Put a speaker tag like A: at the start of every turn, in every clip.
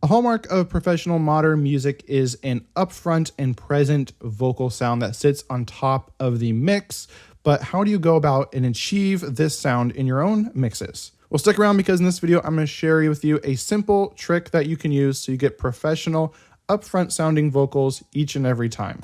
A: hallmark of professional modern music is an upfront and present vocal sound that sits on top of the mix. But how do you go about and achieve this sound in your own mixes? Well, stick around because in this video, I'm going to share with you a simple trick that you can use so you get professional upfront sounding vocals each and every time.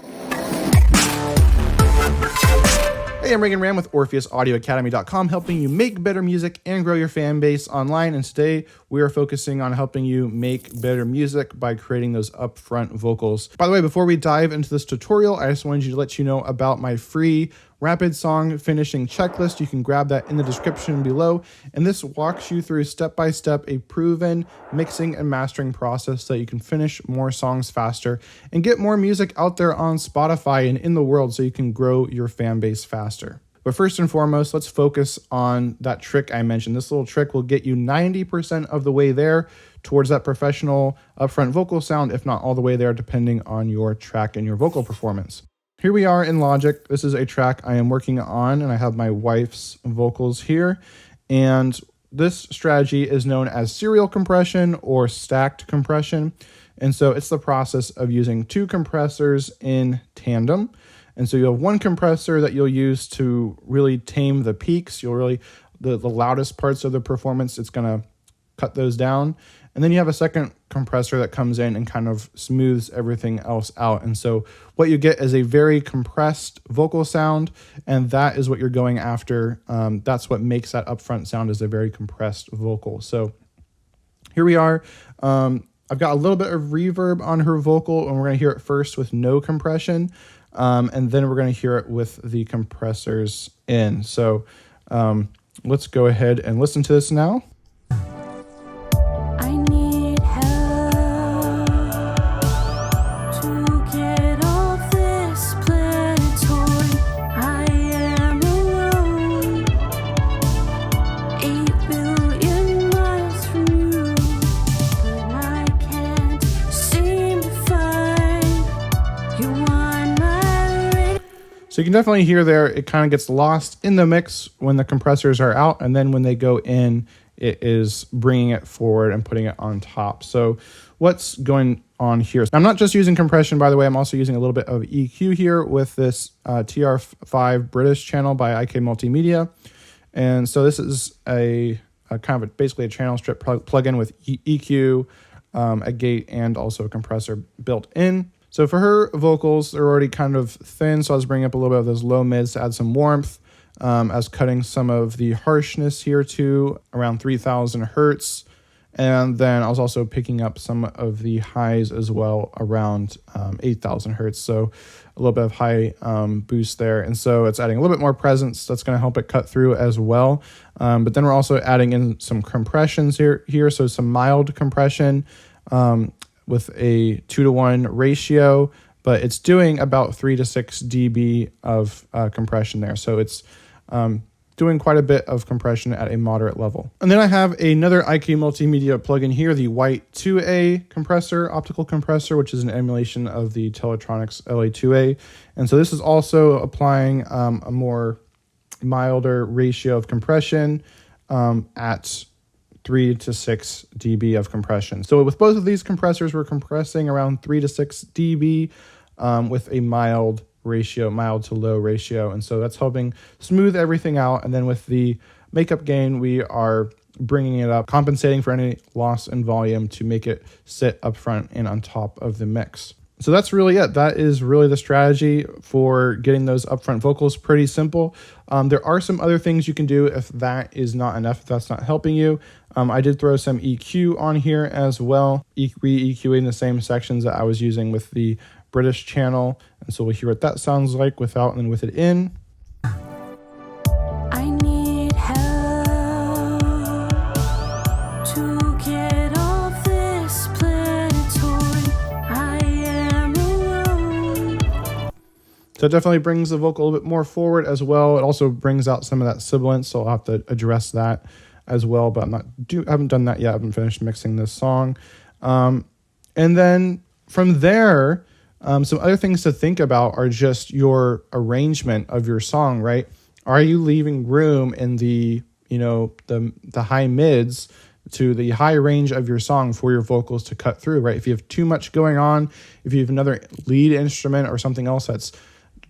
A: Hey, I'm Reagan Ram with OrpheusAudioAcademy.com, helping you make better music and grow your fan base online. And today we are focusing on helping you make better music by creating those upfront vocals. By the way, before we dive into this tutorial, I just wanted to let you know about my free rapid song finishing checklist. You can grab that in the description below. And this walks you through step-by-step a proven mixing and mastering process so that you can finish more songs faster and get more music out there on Spotify and in the world so you can grow your fan base faster. But first and foremost, let's focus on that trick I mentioned. This little trick will get you 90% of the way there towards that professional upfront vocal sound, if not all the way there, depending on your track and your vocal performance. Here we are in Logic. This is a track I am working on, and I have my wife's vocals here. And this strategy is known as serial compression or stacked compression. And so it's the process of using two compressors in tandem. And so you have one compressor that you'll use to really tame the peaks. The loudest parts of the performance, it's going to cut those down. And then you have a second compressor that comes in and kind of smooths everything else out. And so what you get is a very compressed vocal sound, and that is what you're going after. That's what makes that upfront sound, is a very compressed vocal. So here we are. I've got a little bit of reverb on her vocal, and we're going to hear it first with no compression, and then we're going to hear it with the compressors in. So let's go ahead and listen to this now. So you can definitely hear there, it kind of gets lost in the mix when the compressors are out, and then when they go in, it is bringing it forward and putting it on top. So what's going on here? I'm not just using compression, by the way. I'm also using a little bit of EQ here with this TR5 British channel by IK Multimedia. And so this is a kind of basically a channel strip plugin with EQ, a gate, and also a compressor built in. So for her vocals, they're already kind of thin, so I was bringing up a little bit of those low mids to add some warmth. I was cutting some of the harshness here to around 3,000 hertz. And then I was also picking up some of the highs as well around 8,000 hertz. So a little bit of high boost there. And so it's adding a little bit more presence. That's going to help it cut through as well. But then we're also adding in some compressions here. So some mild compression with a 2-to-1 ratio, but it's doing about 3 to 6 dB of compression there. So it's doing quite a bit of compression at a moderate level. And then I have another IK Multimedia plugin here, the White 2A compressor, optical compressor, which is an emulation of the Teletronics LA2A. And so this is also applying a more milder ratio of compression at 3 to 6 dB of compression. So with both of these compressors, we're compressing around 3 to 6 dB with a mild to low ratio. And so that's helping smooth everything out. And then with the makeup gain, we are bringing it up, compensating for any loss in volume to make it sit up front and on top of the mix. So that's really it. That is really the strategy for getting those upfront vocals. Pretty simple. There are some other things you can do if that is not enough, if that's not helping you. I did throw some EQ on here as well, re-EQing the same sections that I was using with the British channel. And so we'll hear what that sounds like without and then with it in.
B: I need help to get off this planetoid. I am alone.
A: So it definitely brings the vocal a little bit more forward as well. It also brings out some of that sibilance, so I'll have to address that as well, but I haven't done that yet. I haven't finished mixing this song. And then from there, some other things to think about are just your arrangement of your song, right? Are you leaving room in the high mids to the high range of your song for your vocals to cut through, right? If you have too much going on, if you have another lead instrument or something else that's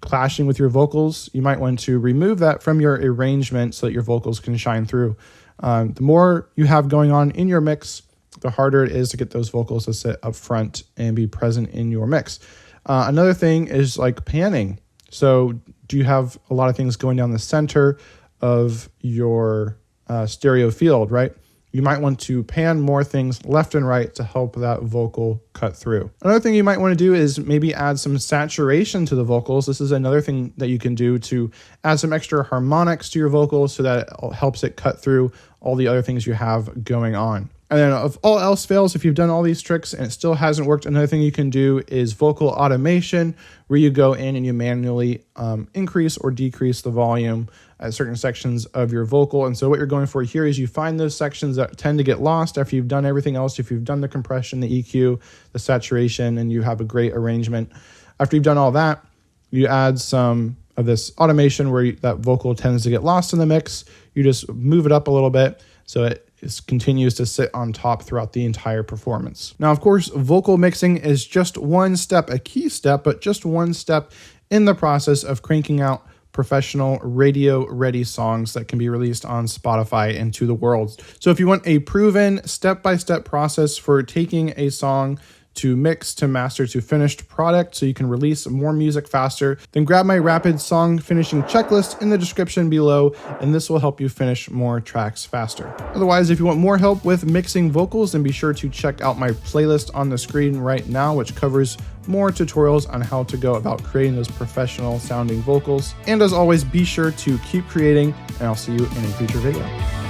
A: clashing with your vocals, you might want to remove that from your arrangement so that your vocals can shine through. The more you have going on in your mix, the harder it is to get those vocals to sit up front and be present in your mix. Another thing is like panning. So do you have a lot of things going down the center of your stereo field, right? You might want to pan more things left and right to help that vocal cut through. Another thing you might want to do is maybe add some saturation to the vocals. This is another thing that you can do to add some extra harmonics to your vocals so that it helps it cut through all the other things you have going on. And then if all else fails, if you've done all these tricks and it still hasn't worked, another thing you can do is vocal automation, where you go in and you manually increase or decrease the volume at certain sections of your vocal. And so what you're going for here is you find those sections that tend to get lost after you've done everything else. If you've done the compression, the EQ, the saturation, and you have a great arrangement. After you've done all that, you add some of this automation where that vocal tends to get lost in the mix. You just move it up a little bit so it continues to sit on top throughout the entire performance. Now, of course, vocal mixing is just one step, a key step, but just one step in the process of cranking out professional radio-ready songs that can be released on Spotify and to the world. So if you want a proven step-by-step process for taking a song to mix, to master, to finished product so you can release more music faster, then grab my rapid song finishing checklist in the description below, and this will help you finish more tracks faster. Otherwise, if you want more help with mixing vocals, then be sure to check out my playlist on the screen right now, which covers more tutorials on how to go about creating those professional sounding vocals. And as always, be sure to keep creating, and I'll see you in a future video.